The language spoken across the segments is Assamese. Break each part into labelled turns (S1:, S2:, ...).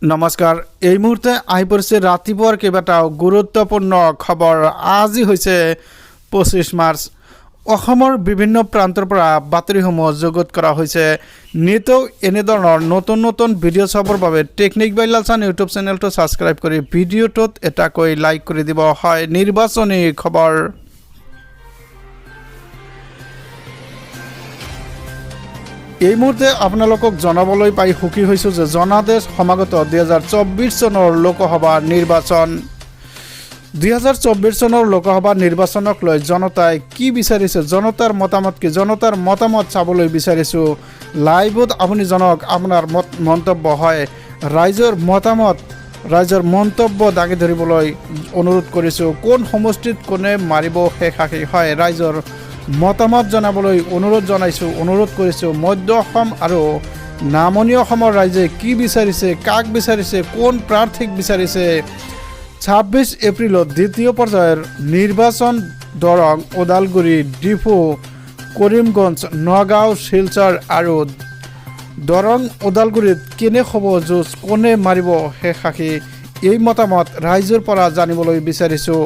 S1: নমস্কাৰ এই মুহূৰ্তে আহি পৰিছে ৰাতিপুৱাৰ কেইবাটাও গুৰুত্বপূৰ্ণ খবৰ আজি হৈছে 25 মাৰ্চ অসমৰ বিভিন্ন প্ৰান্তৰ পৰা বাতৰিসমূহ যুগুত কৰা হৈছে নিতৌ এনেধৰণৰ নতুন নতুন ভিডিঅ' চাবৰ বাবে টেকনিক বাই লালচান ইউটিউব চেনেলটো ছাবস্ক্ৰাইব কৰি ভিডিঅ'টোত এটাকৈ লাইক কৰি দিব হয় নিৰ্বাচনী খবৰ এই মুহূৰ্তে আপোনালোকক জনাবলৈ পাই সুখী হৈছোঁ যে জনাদেশ সমাগত 2024 চনৰ লোকসভা নিৰ্বাচন 2024 চনৰ লোকসভা নিৰ্বাচনক লৈ জনতাই কি বিচাৰিছে জনতাৰ মতামত কি জনতাৰ মতামত চাবলৈ বিচাৰিছোঁ লাইভত আপুনি জনক আপোনাৰ মন্তব্য হয় ৰাইজৰ মতামত ৰাইজৰ মন্তব্য দাঙি ধৰিবলৈ অনুৰোধ কৰিছোঁ কোন সমষ্টিত কোনে মাৰিব শেষাশী হয় ৰাইজৰ মতামত জানাবলৈ অনুৰোধ কৰিছোঁ মধ্য অসম আৰু নামনি অসমৰ ৰাইজে কি বিচাৰিছে কাক বিচাৰিছে কোন প্ৰাৰ্থীক বিচাৰিছে 26 এপ্ৰিলত দ্বিতীয় পৰ্যায়ৰ নিৰ্বাচন দৰং ওদালগুৰি ডিফু কৰিমগঞ্জ নগাঁও শিলচৰ আৰু দৰং ওদালগুৰিত কেনে হ'ব যুঁজ কোনে মাৰিব শেষাশী এই মতামত ৰাইজৰ পৰা জানিবলৈ বিচাৰিছোঁ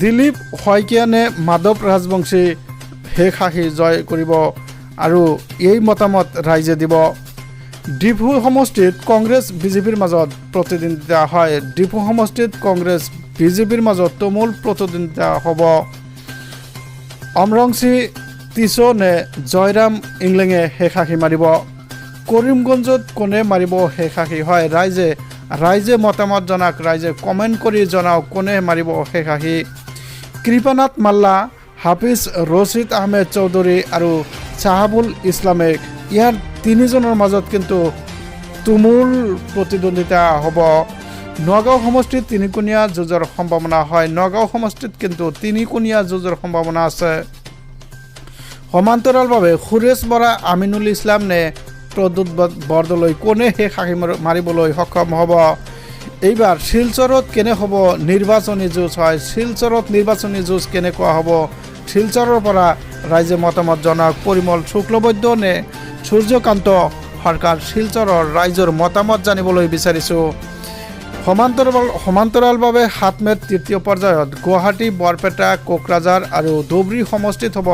S1: দিলীপ শইকীয়া নে মাধৱ ৰাজবংশী শেষাশী জয় কৰিব আৰু এই মতামত ৰাইজে দিব ডিফু সমষ্টিত কংগ্ৰেছ বিজেপিৰ মাজত প্ৰতিদ্বন্দ্বিতা হয় ডিফু সমষ্টিত কংগ্ৰেছ বিজেপিৰ মাজত তুমুল প্ৰতিদ্বন্দ্বিতা হ'ব অমৰংচী তিছো নে জয়ৰাম ইংলেঙে শেষাশী মাৰিব কৰিমগঞ্জত কোনে মাৰিব শেষাশী হয় ৰাইজে মতামত জনাওক ৰাইজে কমেণ্ট কৰি জনাওক কোনে মাৰিব শেষাশী কৃপানাথ মাল্লা হাফিজ ৰছিদ আহমেদ চৌধুৰী আৰু চাহাবুল ইছলামে ইয়াৰ তিনিজনৰ মাজত কিন্তু তুমুল প্ৰতিদ্বন্দ্বিতা হ'ব নগাঁও সমষ্টিত তিনিকোণীয়া যুঁজৰ সম্ভাৱনা হয় নগাঁও সমষ্টিত কিন্তু তিনিকোণীয়া যুঁজৰ সম্ভাৱনা আছে সমান্তৰালভাৱে সুৰেশ বৰা আমিনুল ইছলাম নে প্ৰদ্যুৎ বৰদলৈ কোনে শেষাশী মাৰিবলৈ সক্ষম হ'ব এইবাৰ শিলচৰত কেনে হ'ব নিৰ্বাচনী যুঁজ হয় শিলচৰত নিৰ্বাচনী যুঁজ কেনেকুৱা হ'ব শিলচৰৰ পৰা ৰাইজে মতামত জনাওক পৰিমল শুক্লবৈদ্য নে সূৰ্যকান্ত সৰকাৰ শিলচৰৰ ৰাইজৰ মতামত জানিবলৈ বিচাৰিছোঁ সমান্তৰালভাৱে 7 মে'ত তৃতীয় পৰ্যায়ত গুৱাহাটী বৰপেটা কোকৰাঝাৰ আৰু ধুবুৰী সমষ্টিত হ'ব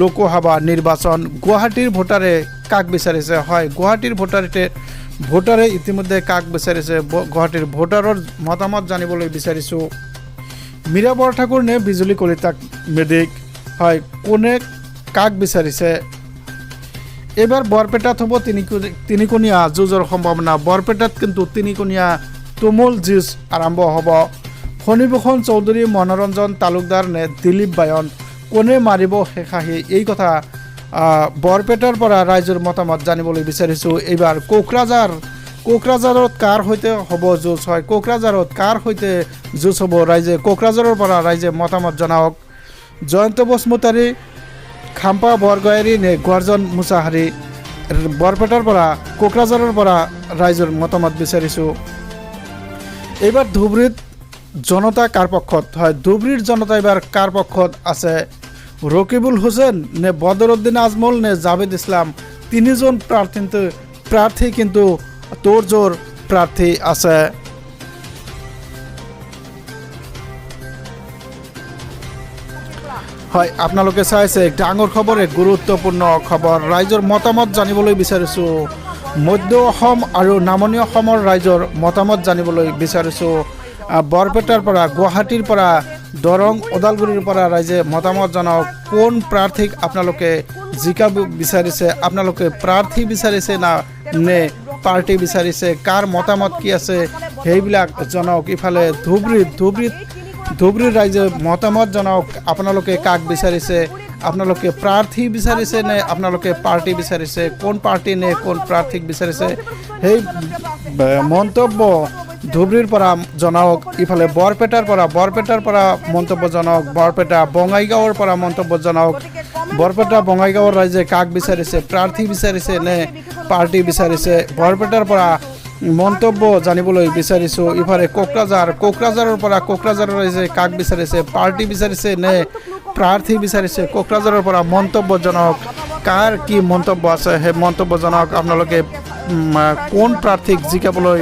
S1: লোকসভা নিৰ্বাচন গুৱাহাটীৰ ভোটাৰে কাক বিচাৰিছে হয় গুৱাহাটীৰ ভোটাৰে ইতিমধ্যে কাক বিচাৰিছে গুৱাহাটীৰ ভোটাৰৰ মতামত জানিবলৈ বিচাৰিছোঁ মীৰা বৰঠাকুৰ নে বিজুলী কলিতাক মেধিক হয় কোনে কাক বিচাৰিছে এইবাৰ বৰপেটাত হ'ব তিনিকোণীয়া যুঁজৰ সম্ভাৱনা বৰপেটাত কিন্তু তিনিকোণীয়া তুমুল যুঁজ আৰম্ভ হ'ব ফণীভূষণ চৌধুৰী মনোৰঞ্জন তালুকদাৰ নে দিলীপ বায়ন কোনে মাৰিব শেষাশী এই কথা বৰপেটাৰ পৰা ৰাইজৰ মতামত জানিবলৈ বিচাৰিছোঁ এইবাৰ কোকৰাঝাৰত কাৰ সৈতে হ'ব যুঁজ হয় কোকৰাঝাৰত কাৰ সৈতে যুঁজ হ'ব কোকৰাঝাৰৰ পৰা ৰাইজে মতামত জনাওক জয়ন্ত বসুমতাৰী খাম্পা বৰগয়াৰী নে গৰ্জন মুছাহাৰী বৰপেটাৰ পৰা কোকৰাঝাৰৰ পৰা ৰাইজৰ মতামত বিচাৰিছোঁ এইবাৰ ধুবুৰীত জনতা কাৰ পক্ষত হয় ধুবুৰীৰ জনতা এইবাৰ কাৰ পক্ষত আছে ৰকিবুল হুছেইন নে বদৰুদ্দিন আজমল নে জাভেদ ইছলাম তিনিজন প্ৰাৰ্থী কিন্তু তোৰজোৰ প্ৰাৰ্থী আছে হয় আপোনালোকে চাইছে ডাঙৰ খবৰে গুৰুত্বপূৰ্ণ খবৰ ৰাইজৰ মতামত জানিবলৈ বিচাৰিছোঁ মধ্য অসম আৰু নামনি অসমৰ ৰাইজৰ মতামত জানিবলৈ বিচাৰিছোঁ বৰপেটাৰ পৰা গুৱাহাটীৰ পৰা দৰং ওদালগুৰিৰ পৰা ৰাইজে মতামত জনাওক কোন প্ৰাৰ্থীক আপোনালোকে জিকাব বিচাৰিছে আপোনালোকে প্ৰাৰ্থী বিচাৰিছে নে পাৰ্টি বিচাৰিছে কাৰ মতামত কি আছে সেইবিলাক জনাওক ইফালে ধুবুৰীৰ ৰাইজে মতামত জনাওক আপোনালোকে কাক বিচাৰিছে আপোনালোকে প্ৰাৰ্থী বিচাৰিছে নে আপোনালোকে পাৰ্টি বিচাৰিছে কোন পাৰ্টি নে কোন প্ৰাৰ্থীক বিচাৰিছে সেই মন্তব্য ধুবুৰীৰ পৰা জনাওক ইফালে বৰপেটাৰ পৰা মন্তব্য জনাওক বৰপেটা বঙাইগাঁৱৰ পৰা মন্তব্য জনাওক বৰপেটা বঙাইগাঁৱৰ ৰাইজে কাক বিচাৰিছে প্ৰাৰ্থী বিচাৰিছে নে পাৰ্টি বিচাৰিছে বৰপেটাৰ পৰা মন্তব্য জানিবলৈ বিচাৰিছোঁ ইফালে কোকৰাঝাৰৰ পৰা কোকৰাঝাৰৰ ৰাইজে কাক বিচাৰিছে পাৰ্টি বিচাৰিছে নে প্ৰাৰ্থী বিচাৰিছে কোকৰাঝাৰৰ পৰা মন্তব্য জনাওক কাৰ কি মন্তব্য আছে সেই মন্তব্য জনাওক আপোনালোকে কোন প্ৰাৰ্থীক জিকাবলৈ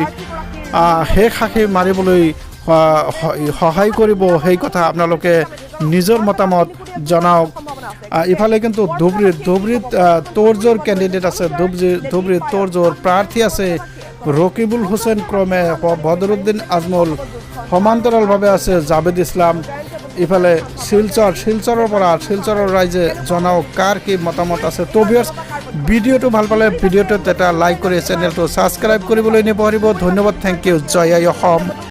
S1: শেষ সাক্ষী মাৰিবলৈ সহায় কৰিব সেই কথা আপোনালোকে নিজৰ মতামত জনাওক ইফালে কিন্তু ধুবুৰীত তোৰজোৰ কেণ্ডিডেট আছে ধুবুৰীত তোৰজোৰ প্ৰাৰ্থী আছে ৰকিবুল হুছেইন ক্ৰমে বদৰুদ্দিন আজমল সমান্তৰালভাৱে আছে জাভেদ ইছলাম ইফালে শিলচৰৰ ৰাইজে জনাওক কাৰ কি মতামত আছে তো ভিউয়াৰ্স ভিডিঅ'টো ভাল পালে ভিডিঅ'টোত এটা লাইক কৰি চেনেলটো ছাবস্ক্ৰাইব কৰিবলৈ নাপাহৰিব ধন্যবাদ থেংক ইউ জয় আই অসম